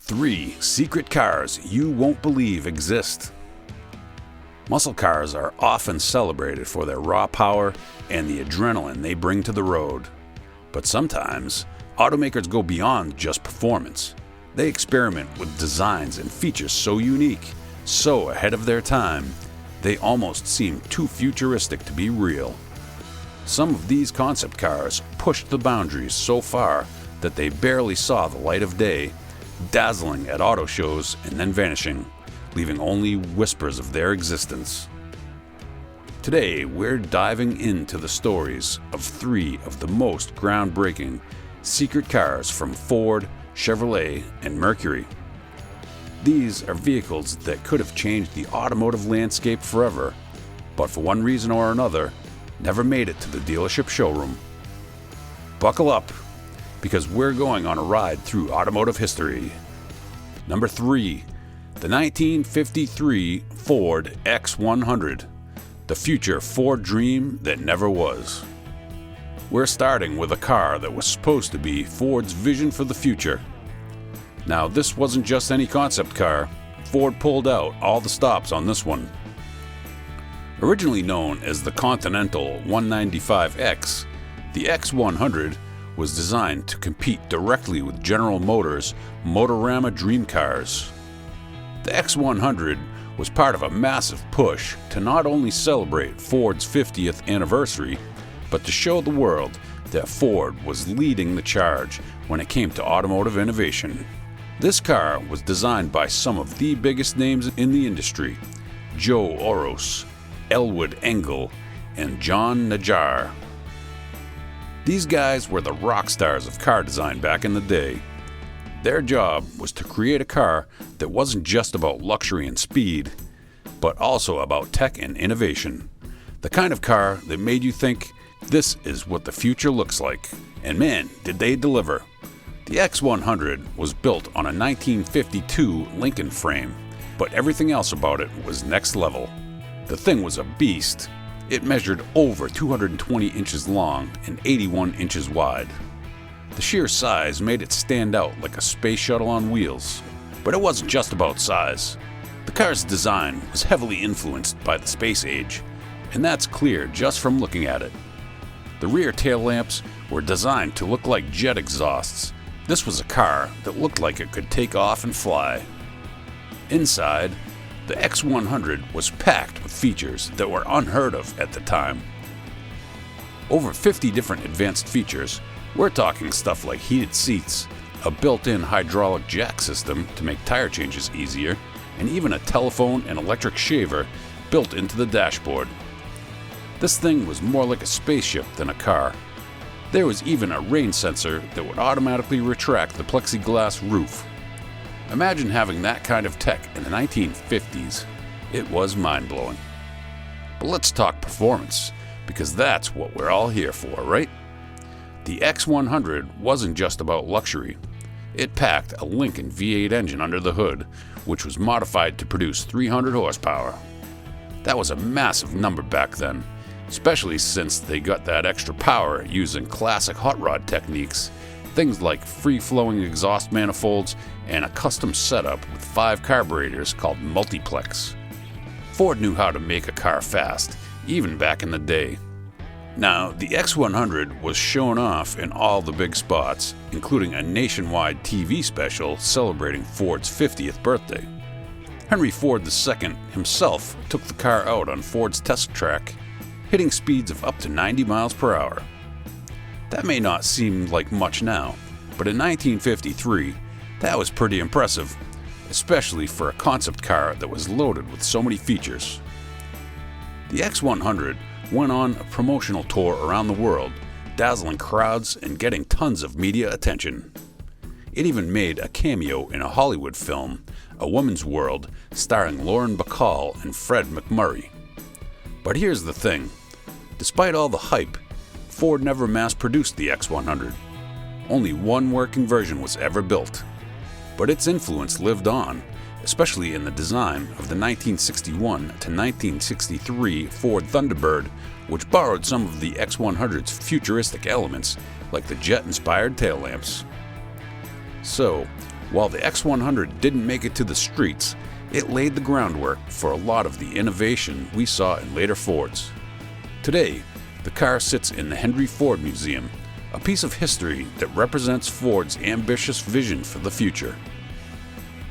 3 secret cars you won't believe exist. Muscle cars are often celebrated for their raw power and the adrenaline they bring to the road. But sometimes, automakers go beyond just performance. They experiment with designs and features so unique, so ahead of their time, they almost seem too futuristic to be real. Some of these concept cars pushed the boundaries so far that they barely saw the light of day, dazzling at auto shows and then vanishing, leaving only whispers of their existence. Today, we're diving into the stories of 3 of the most groundbreaking secret cars from Ford, Chevrolet, and Mercury. These are vehicles that could have changed the automotive landscape forever, but for one reason or another, never made it to the dealership showroom. Buckle up, because we're going on a ride through automotive history. Number 3, the 1953 Ford X100, the future Ford dream that never was. We're starting with a car that was supposed to be Ford's vision for the future. Now, this wasn't just any concept car. Ford pulled out all the stops on this one. Originally known as the Continental 195X, the X100 was designed to compete directly with General Motors' Motorama dream cars. The X100 was part of a massive push to not only celebrate Ford's 50th anniversary, but to show the world that Ford was leading the charge when it came to automotive innovation. This car was designed by some of the biggest names in the industry: Joe Oros, Elwood Engel, and John Najjar. These guys were the rock stars of car design back in the day. Their job was to create a car that wasn't just about luxury and speed, but also about tech and innovation. The kind of car that made you think, this is what the future looks like. And man, did they deliver. The X100 was built on a 1952 Lincoln frame, but everything else about it was next level. The thing was a beast. It measured over 220 inches long and 81 inches wide. The sheer size made it stand out like a space shuttle on wheels. But it wasn't just about size. The car's design was heavily influenced by the space age, and that's clear just from looking at it. The rear tail lamps were designed to look like jet exhausts. This was a car that looked like it could take off and fly. Inside, the X100 was packed with features that were unheard of at the time. Over 50 different advanced features. We're talking stuff like heated seats, a built-in hydraulic jack system to make tire changes easier, and even a telephone and electric shaver built into the dashboard. This thing was more like a spaceship than a car. There was even a rain sensor that would automatically retract the plexiglass roof. Imagine having that kind of tech in the 1950s. It was mind-blowing. But let's talk performance, because that's what we're all here for, right? The X100 wasn't just about luxury. It packed a Lincoln V8 engine under the hood, which was modified to produce 300 horsepower. That was a massive number back then, especially since they got that extra power using classic hot rod techniques, things like free-flowing exhaust manifolds and a custom setup with 5 carburetors called multiplex. Ford knew how to make a car fast, even back in the day. Now, the X100 was shown off in all the big spots, including a nationwide TV special celebrating Ford's 50th birthday. Henry Ford II himself took the car out on Ford's test track, hitting speeds of up to 90 miles per hour. That may not seem like much now, but in 1953, that was pretty impressive, especially for a concept car that was loaded with so many features. The X100 went on a promotional tour around the world, dazzling crowds and getting tons of media attention. It even made a cameo in a Hollywood film, A Woman's World, starring Lauren Bacall and Fred MacMurray. But here's the thing. Despite all the hype, Ford never mass-produced the X100. Only one working version was ever built. But its influence lived on, especially in the design of the 1961 to 1963 Ford Thunderbird, which borrowed some of the X100's futuristic elements, like the jet-inspired tail lamps. So, While the X100 didn't make it to the streets, it laid the groundwork for a lot of the innovation we saw in later Fords. Today, the car sits in the Henry Ford Museum, a piece of history that represents Ford's ambitious vision for the future.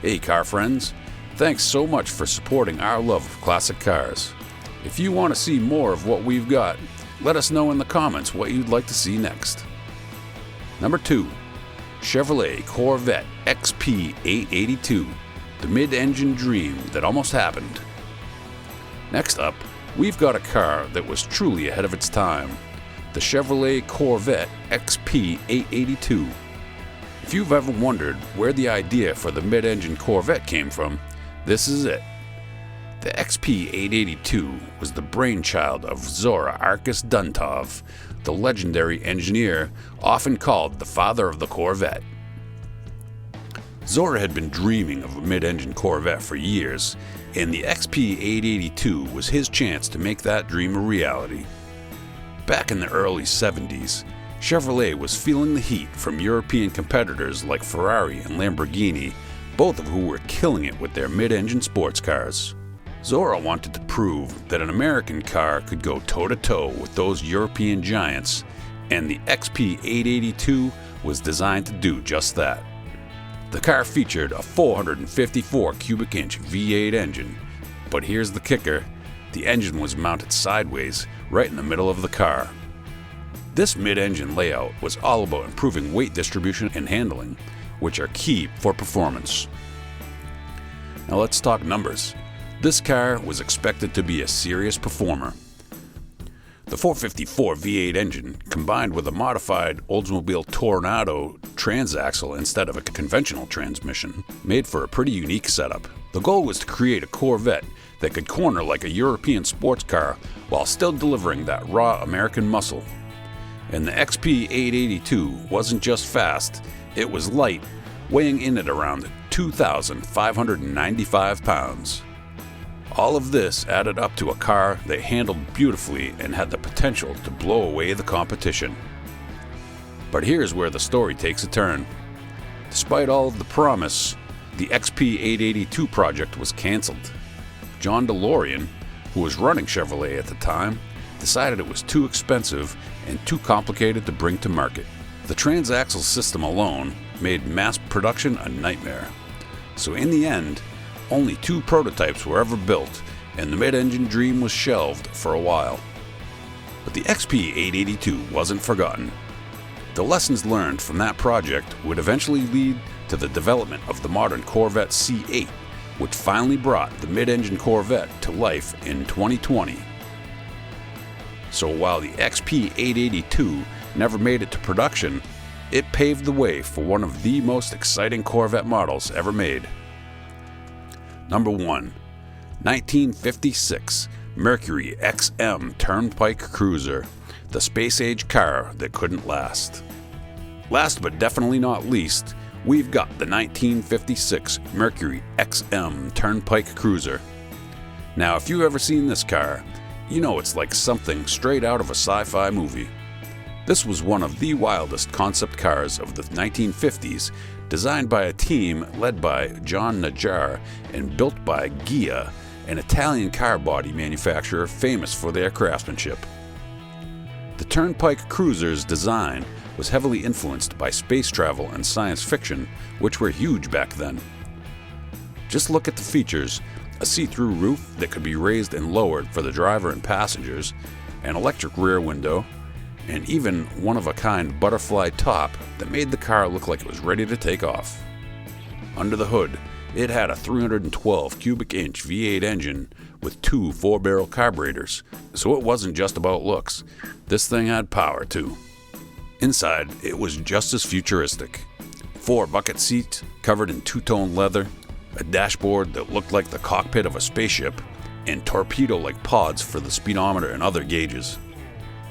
Hey car friends, thanks so much for supporting our love of classic cars. If you want to see more of what we've got, let us know in the comments what you'd like to see next. Number 2. Chevrolet Corvette XP 882, the mid-engine dream that almost happened. Next up, we've got a car that was truly ahead of its time, the Chevrolet Corvette XP 882. If you've ever wondered where the idea for the mid-engine Corvette came from, this is it. The XP 882 was the brainchild of Zora Arkus Duntov, the legendary engineer often called the father of the Corvette. Zora had been dreaming of a mid-engine Corvette for years, and the XP 882 was his chance to make that dream a reality. Back in the early 70s, Chevrolet was feeling the heat from European competitors like Ferrari and Lamborghini, both of who were killing it with their mid-engine sports cars. Zora wanted to prove that an American car could go toe-to-toe with those European giants, and the XP 882 was designed to do just that. The car featured a 454 cubic inch V8 engine, but here's the kicker, the engine was mounted sideways right in the middle of the car. This mid-engine layout was all about improving weight distribution and handling, which are key for performance. Now let's talk numbers. This car was expected to be a serious performer. The 454 V8 engine, combined with a modified Oldsmobile Tornado transaxle instead of a conventional transmission, made for a pretty unique setup. The goal was to create a Corvette that could corner like a European sports car while still delivering that raw American muscle. And the XP 882 wasn't just fast, it was light, weighing in at around 2,595 pounds. All of this added up to a car that handled beautifully and had the potential to blow away the competition. But here's where the story takes a turn. Despite all of the promise, the XP 882 project was canceled. John DeLorean, who was running Chevrolet at the time, decided it was too expensive and too complicated to bring to market. The transaxle system alone made mass production a nightmare. So in the end, only 2 prototypes were ever built, and the mid-engine dream was shelved for a while. But the XP 882 wasn't forgotten. The lessons learned from that project would eventually lead to the development of the modern Corvette C8, which finally brought the mid-engine Corvette to life in 2020. So while the XP 882 never made it to production, it paved the way for one of the most exciting Corvette models ever made. Number 1. 1956 Mercury XM Turnpike Cruiser, the space-age car that couldn't last. Last but definitely not least, we've got the 1956 Mercury XM Turnpike Cruiser. Now, if you've ever seen this car, you know it's like something straight out of a sci-fi movie. This was one of the wildest concept cars of the 1950s, designed by a team led by John Najjar and built by Ghia, an Italian car body manufacturer famous for their craftsmanship. The Turnpike Cruiser's design was heavily influenced by space travel and science fiction, which were huge back then. Just look at the features: a see-through roof that could be raised and lowered for the driver and passengers, an electric rear window, and even one-of-a-kind butterfly top that made the car look like it was ready to take off. Under the hood, it had a 312 cubic inch V8 engine with 2 4-barrel carburetors, so it wasn't just about looks. This thing had power too. Inside, it was just as futuristic. 4 bucket seats covered in two-tone leather, a dashboard that looked like the cockpit of a spaceship, and torpedo-like pods for the speedometer and other gauges.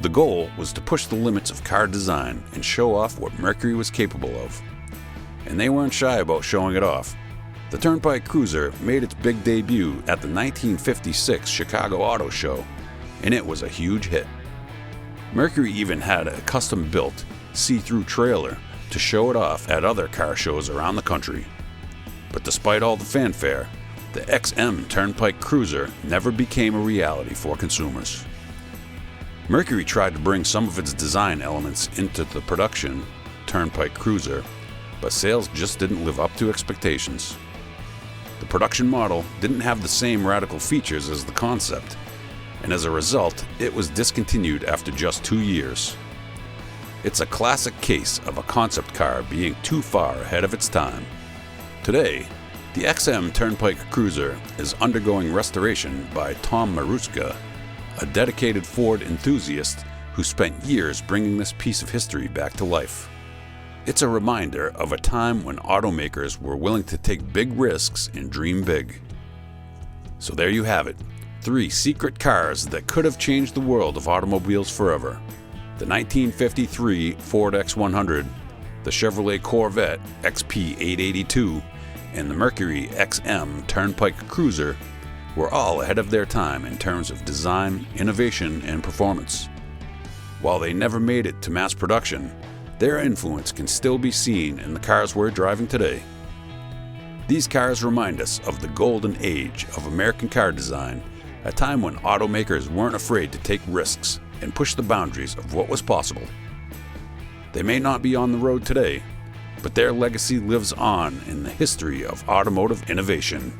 The goal was to push the limits of car design and show off what Mercury was capable of. And they weren't shy about showing it off. The Turnpike Cruiser made its big debut at the 1956 Chicago Auto Show, and it was a huge hit. Mercury even had a custom-built, see-through trailer to show it off at other car shows around the country. But despite all the fanfare, the XM Turnpike Cruiser never became a reality for consumers. Mercury tried to bring some of its design elements into the production Turnpike Cruiser, but sales just didn't live up to expectations. The production model didn't have the same radical features as the concept, and as a result, it was discontinued after just 2 years. It's a classic case of a concept car being too far ahead of its time. Today, the XM Turnpike Cruiser is undergoing restoration by Tom Maruska, a dedicated Ford enthusiast who spent years bringing this piece of history back to life. It's a reminder of a time when automakers were willing to take big risks and dream big. So there you have it, 3 secret cars that could have changed the world of automobiles forever. The 1953 Ford X100, the Chevrolet Corvette XP 882, and the Mercury XM Turnpike Cruiser were all ahead of their time in terms of design, innovation, and performance. While they never made it to mass production, their influence can still be seen in the cars we're driving today. These cars remind us of the golden age of American car design, a time when automakers weren't afraid to take risks and push the boundaries of what was possible. They may not be on the road today, but their legacy lives on in the history of automotive innovation.